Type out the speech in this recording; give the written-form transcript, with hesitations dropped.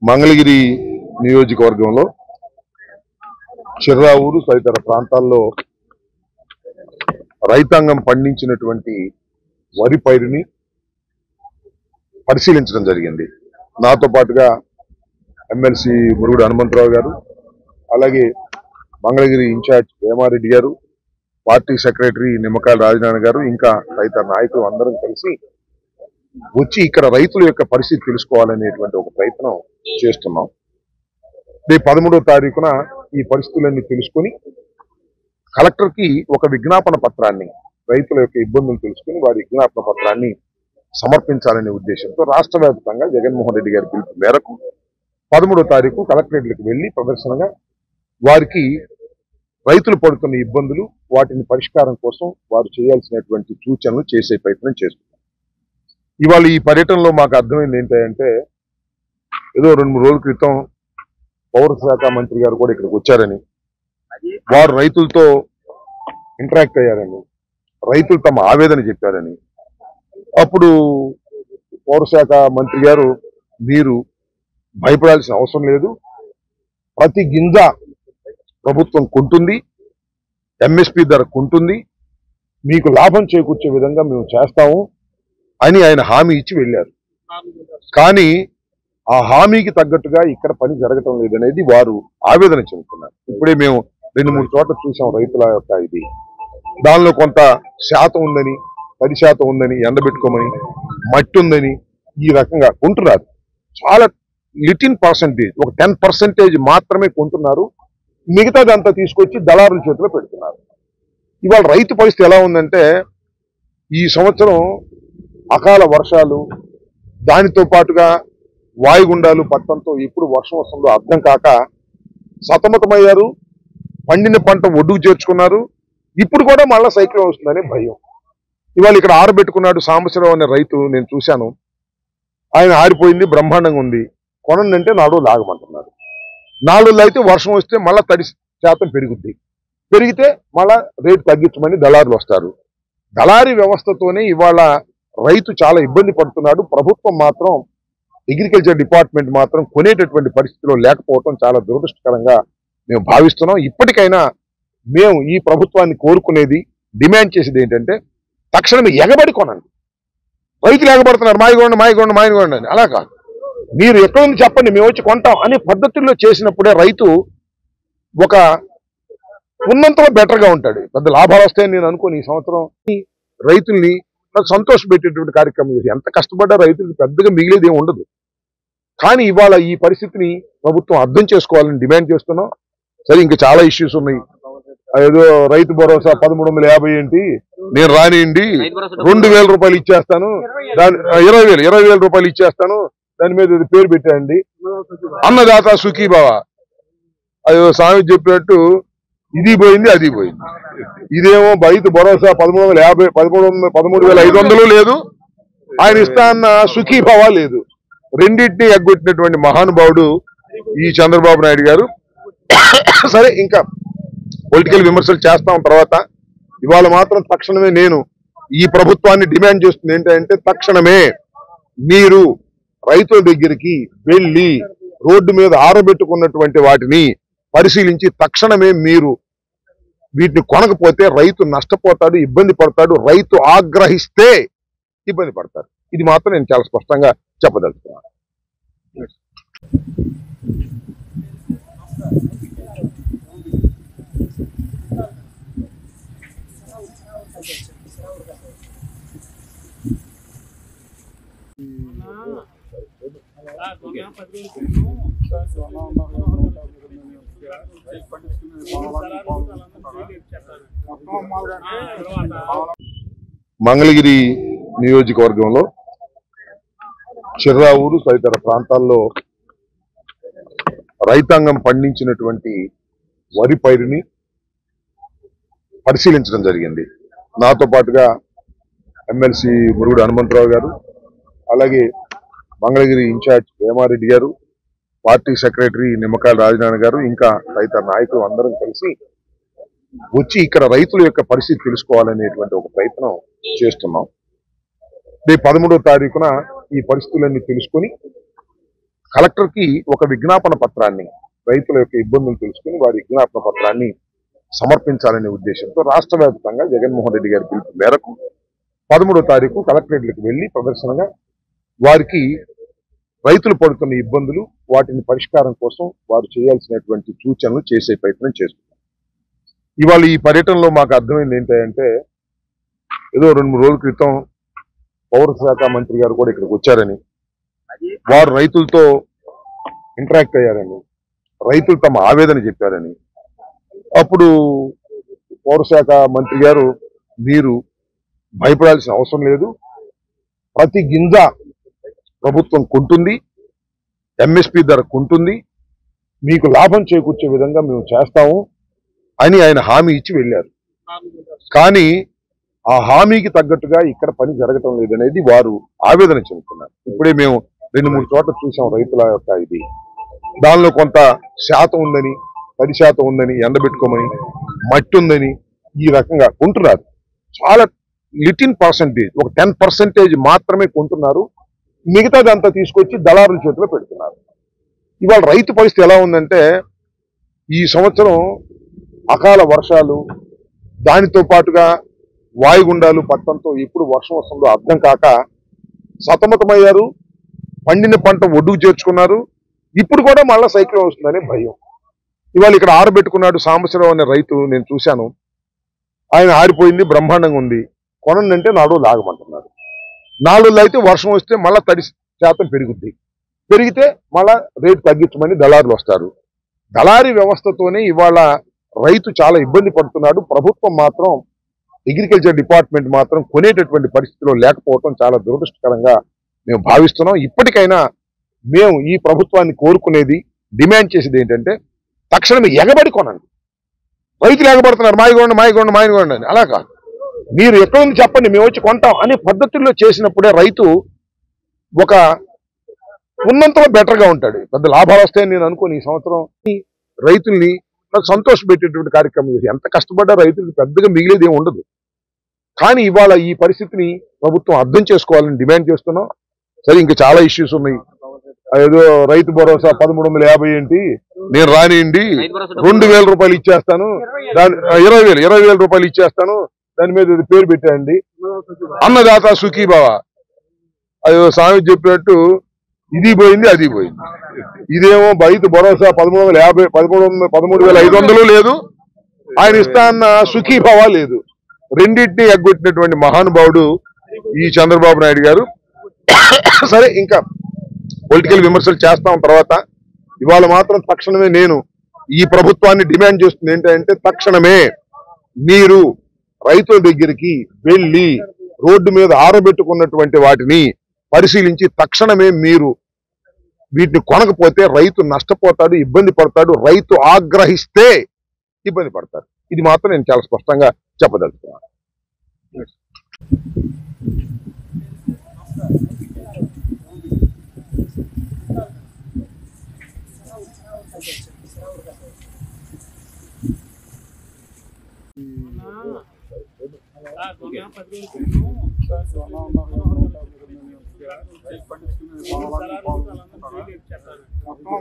మంగళగిరి నియోజకవర్గంలో చిర్రావూరు తదితర ప్రాంతాల్లో రైతాంగం పండించినటువంటి వరి పైరుని పరిశీలించడం జరిగింది. నాతో పాటుగా ఎమ్మెల్సీ మురుగుడు హనుమంతరావు గారు, అలాగే మంగళగిరి ఇన్ఛార్జ్ వేమారెడ్డి గారు, పార్టీ సెక్రటరీ నిమ్మకాయల రాజనారాయణ గారు, ఇంకా తదితర నాయకులు అందరం కలిసి వచ్చి ఇక్కడ రైతుల యొక్క పరిస్థితి తెలుసుకోవాలనేటువంటి ఒక ప్రయత్నం చేస్తున్నాం. రేపు 13వ తారీఖున ఈ పరిస్థితులన్నీ తెలుసుకుని కలెక్టర్కి ఒక విజ్ఞాపన పత్రాన్ని, రైతుల యొక్క ఇబ్బందులు తెలుసుకుని వారి విజ్ఞాపన పత్రాన్ని సమర్పించాలనే ఉద్దేశంతో రాష్ట్ర వ్యాప్తంగా జగన్మోహన్ రెడ్డి గారి పిలుపు మేరకు 13వ తారీఖు కలెక్టరేట్లకు వెళ్లి ప్రదర్శనగా వారికి రైతులు పడుతున్న ఇబ్బందులు, వాటిని పరిష్కారం కోసం వారు చేయాల్సినటువంటి సూచనలు చేసే ప్రయత్నం చేస్తున్నారు. ఇవాళ ఈ పర్యటనలో మాకు అర్థమైంది ఏంటంటే, ఏదో 2-3 రోజుల క్రితం పౌర శాఖ మంత్రి గారు కూడా ఇక్కడికి వచ్చారని, వారు రైతులతో ఇంటరాక్ట్ అయ్యారని, రైతులు తమ ఆవేదన చెప్పారని, అప్పుడు పౌర శాఖ మంత్రి గారు మీరు భయపడాల్సిన అవసరం లేదు, ప్రతి గింజ ప్రభుత్వం కొంటుంది, ఎంఎస్పీ ధర కొంటుంది, మీకు లాభం చేకూర్చే విధంగా మేము చేస్తాము అని ఆయన హామీ ఇచ్చి వెళ్ళారు. కానీ ఆ హామీకి తగ్గట్టుగా ఇక్కడ పని జరగటం లేదనేది వారు ఆవేదన చెందుతున్నారు. ఇప్పుడే మేము 2-3 చోట్ల చూసాం రైతుల యొక్క ఇది. దానిలో కొంత శాతం ఉందని, 10% ఉందని, ఎండబెట్టుకోమని, మట్టి ఉందని ఈ రకంగా కొంటున్నారు. చాలా లిటిల్ పర్సెంటేజ్, ఒక 10% మాత్రమే కొంటున్నారు. మిగతాదంతా తీసుకొచ్చి దళారుల చేతిలో పెడుతున్నారు. ఇవాళ రైతు పరిస్థితి ఎలా ఉందంటే, ఈ సంవత్సరం అకాల వర్షాలు, దానితో పాటుగా వాయుగుండాలు పట్టడంతో ఎప్పుడు వర్షం వస్తుందో అర్థం కాక సతమతమయ్యారు. పండిన పంట ఒడ్డుకు చేర్చుకున్నారు. ఇప్పుడు కూడా మళ్ళా సైక్లోన్ వస్తుందనే భయం. ఇవాళ ఇక్కడ ఆరబెట్టుకున్నాడు సాంబశివరావు అనే రైతు, నేను చూశాను. ఆయన ఆరిపోయింది, బ్రహ్మాండంగా ఉంది, కొనండి 4 రోజులు ఆగమంటున్నారు. 4 రోజులు అయితే వర్షం వస్తే మళ్ళా తడి శాతం పెరుగుద్ది, పెరిగితే మళ్ళా రేటు తగ్గించమని దళారులు వస్తారు. దళారీ వ్యవస్థతోనే ఇవాళ రైతు చాలా ఇబ్బంది పడుతున్నాడు. ప్రభుత్వం మాత్రం, అగ్రికల్చర్ డిపార్ట్మెంట్ మాత్రం కొనేటటువంటి పరిస్థితిలో లేకపోవడం చాలా దురదృష్టకరంగా మేము భావిస్తున్నాం. ఇప్పటికైనా మేము ఈ ప్రభుత్వాన్ని కోరుకునేది, డిమాండ్ చేసేది ఏంటంటే, తక్షణమే ఎగబడి కొనండి. రైతులు ఎగబడుతున్నారు, మాయగొండ అని. అలా కాదు, మీరు ఎక్కడ ఉంది చెప్పండి, మేము వచ్చి కొంటాం అనే పద్ధతుల్లో చేసినప్పుడే రైతు ఒక ఉన్నంతలో బెటర్గా ఉంటాడు. పెద్ద లాభాలు వస్తాయని నేను అనుకోని ఈ సంవత్సరం రైతుల్ని సంతోష పెట్టేటువంటి కార్యక్రమం చేసి, ఎంత కష్టపడ్డా రైతులకు పెద్దగా మిగిలేది ఏమి ఉండదు. కానీ ఇవాళ ఈ పరిస్థితిని ప్రభుత్వం అర్థం చేసుకోవాలని డిమాండ్ చేస్తున్నాం. సరే, ఇంకా చాలా ఇష్యూస్ ఉన్నాయి. ఏదో రైతు భరోసా 1350 ఏంటి, నేను రానియండి 2000 రూపాయలు ఇచ్చేస్తాను, దాని 20,000 రూపాయలు ఇచ్చేస్తాను, దాని మీద పేరు పెట్టండి, అన్నదాత సుఖీభవ. అది స్వామి చెప్పినట్టు ఇది పోయింది, అది పోయింది. ఇదేమో రైతు భరోసా 13,500 లేదు, ఆయన ఇస్తా అన్న సుఖీభవ లేదు. రెండింటినీ ఎగ్గొట్టినటువంటి మహానుభావుడు ఈ చంద్రబాబు నాయుడు గారు. సరే, ఇంకా పొలిటికల్ విమర్శలు చేస్తాం తర్వాత. ఇవాళ మాత్రం తక్షణమే నేను ఈ ప్రభుత్వాన్ని డిమాండ్ చేస్తుంది ఏంటంటే, తక్షణమే మీరు రైతుల దగ్గరికి వెళ్ళి రోడ్డు మీద ఆరబెట్టుకున్నటువంటి వాటిని పరిశీలించి తక్షణమే మీరు వీటిని కొనకపోతే రైతు నష్టపోతాడు, ఇబ్బంది పడతాడు. రైతు ఆగ్రహిస్తే ఇబ్బంది పడతారు. ఇది మాత్రం నేను చాలా స్పష్టంగా చెప్పదలుచుకున్నాను. మంగళగిరి నియోజకవర్గంలో చిర్రావూరు తదితర ప్రాంతాల్లో రైతాంగం పండించినటువంటి వరి పైరుని పరిశీలించడం జరిగింది. నాతో పాటుగా ఎమ్మెల్సీ మురుగుడు హనుమంతరావు గారు, అలాగే మంగళగిరి ఇన్ఛార్జ్ వేమారెడ్డి గారు, పార్టీ సెక్రటరీ నిమ్మకాయల రాజనారాయణ గారు, ఇంకా తదితర నాయకులు అందరం కలిసి వచ్చి ఇక్కడ రైతుల యొక్క పరిస్థితి తెలుసుకోవాలనేటువంటి ఒక ప్రయత్నం చేస్తున్నాం. రేపు 13వ తారీఖున ఈ పరిస్థితులన్నీ తెలుసుకుని కలెక్టర్ కి ఒక విజ్ఞాపన పత్రాన్ని, రైతుల యొక్క ఇబ్బందులు తెలుసుకుని వారి విజ్ఞాపన పత్రాన్ని సమర్పించాలనే ఉద్దేశంతో రాష్ట్ర వ్యాప్తంగా జగన్మోహన్ రెడ్డి గారి పిలుపు మేరకు 13వ తారీఖు కలెక్టరేట్లకు వెళ్లి ప్రదర్శనగా వారికి రైతులు పడుతున్న ఇబ్బందులు, వాటిని పరిష్కారం కోసం వారు చేయాల్సినటువంటి సూచనలు చేసే ప్రయత్నం చేస్తున్నారు. ఇవాళ ఈ పర్యటనలో మాకు అర్థమైంది ఏంటంటే, ఏదో 2-3 రోజుల క్రితం పౌర శాఖ మంత్రి గారు కూడా ఇక్కడికి వచ్చారని, వారు రైతులతో ఇంటరాక్ట్ అయ్యారని, రైతులు తమ ఆవేదన చెప్పారని, అప్పుడు పౌర శాఖ మంత్రి గారు మీరు భయపడాల్సిన అవసరం లేదు, ప్రతి గింజ ప్రభుత్వం కొంటుంది, ఎంఎస్పీ ధర కొంటుంది, మీకు లాభం చేకూర్చే విధంగా మేము చేస్తాము అని ఆయన హామీ ఇచ్చి వెళ్ళారు. కానీ ఆ హామీకి తగ్గట్టుగా ఇక్కడ పని జరగటం లేదనేది వారు ఆవేదన చెందుతున్నారు. ఇప్పుడే మేము 2-3 చోట్ల చూసాం రైతుల యొక్క ఇది. దానిలో కొంత శాతం ఉందని, 10% ఉందని ఎండబెట్టుకోమని, మట్టి ఉందని ఈ రకంగా కొంటున్నారు. చాలా లిటిల్ పర్సంటేజ్, ఒక 10% మాత్రమే కొంటున్నారు. మిగతాదంతా తీసుకొచ్చి దళారుల చేతిలో పెడుతున్నారు. ఇవాళ రైతు పరిస్థితి ఎలా ఉందంటే, ఈ సంవత్సరం అకాల వర్షాలు, దానితో పాటుగా వాయుగుండాలు పట్టడంతో ఎప్పుడు వర్షం వస్తుందో అర్థం కాక సతమతమయ్యారు. పండిన పంట ఒడ్డుకు చేర్చుకున్నారు. ఇప్పుడు కూడా మళ్ళా సైక్లోన్ వస్తుందనే భయం. ఇవాళ ఇక్కడ ఆరబెట్టుకున్నాడు సాంబశివరావు అనే రైతు, నేను చూశాను. ఆయన ఆరిపోయింది, బ్రహ్మాండంగా ఉంది, కొనండి 4 రోజులు ఆగమంటున్నారు. 4 రోజులు అయితే వర్షం వస్తే మళ్ళా 10% పెరుగుద్ది, పెరిగితే మళ్ళా రేటు తగ్గించమని దళారులు వస్తారు. దళారీ వ్యవస్థతోనే ఇవాళ రైతు చాలా ఇబ్బంది పడుతున్నాడు. ప్రభుత్వం మాత్రం, అగ్రికల్చర్ డిపార్ట్మెంట్ మాత్రం కొనేటటువంటి పరిస్థితిలో లేకపోవడం చాలా దురదృష్టకరంగా మేము భావిస్తున్నాం. ఇప్పటికైనా మేము ఈ ప్రభుత్వాన్ని కోరుకునేది, డిమాండ్ చేసేది ఏంటంటే, తక్షణమే ఎగబడి కొనండి. రైతులు ఎగబడుతున్నారు, మాయగొండ అని. అలా కాదు, మీరు ఎక్కడ ఉంది చెప్పండి, మేము వచ్చి కొంటాం అనే పద్ధతుల్లో చేసినప్పుడే రైతు ఒక ఉన్నంతలో బెటర్గా ఉంటాడు. పెద్ద లాభాలు వస్తాయని నేను అనుకోని ఈ సంవత్సరం రైతుల్ని సంతోష పెట్టేటువంటి కార్యక్రమం చేసి, ఎంత కష్టపడ్డా రైతులకు పెద్దగా మిగిలేది ఏమి ఉండదు. కానీ ఇవాళ ఈ పరిస్థితిని ప్రభుత్వం అర్థం చేసుకోవాలని డిమాండ్ చేస్తున్నాం. సరే, ఇంకా చాలా ఇష్యూస్ ఉన్నాయి. ఏదో రైతు భరోసా 1350 ఏంటి, నేను రానియండి 2000 రూపాయలు ఇచ్చేస్తాను, దాని 20,000 రూపాయలు ఇచ్చేస్తాను, దాని మీద పేరు పెట్టండి, అన్నదాత సుఖీభవ. అది స్వామి చెప్పినట్టు ఇది పోయింది, అది పోయింది. ఇదేమో రైతు భరోసా 13,500 లేదు, ఆయన ఇస్తా అన్న సుఖీభవ లేదు. రెండింటినీ ఎగ్గొట్టినటువంటి మహానుభావుడు ఈ చంద్రబాబు నాయుడు గారు. సరే, ఇంకా పొలిటికల్ విమర్శలు చేస్తాం తర్వాత. ఇవాళ మాత్రం తక్షణమే నేను ఈ ప్రభుత్వాన్ని డిమాండ్ చేస్తుంది ఏంటంటే, తక్షణమే మీరు రైతుల దగ్గరికి వెళ్ళి రోడ్డు మీద ఆరబెట్టుకున్నటువంటి వాటిని పరిశీలించి తక్షణమే మీరు వీటిని కొనకపోతే రైతు నష్టపోతాడు, ఇబ్బంది పడతాడు. రైతు ఆగ్రహిస్తే ఇబ్బంది పడతారు. ఇది మాత్రం నేను చాలా స్పష్టంగా చెప్పదలుచుకున్నాను. మొత్తం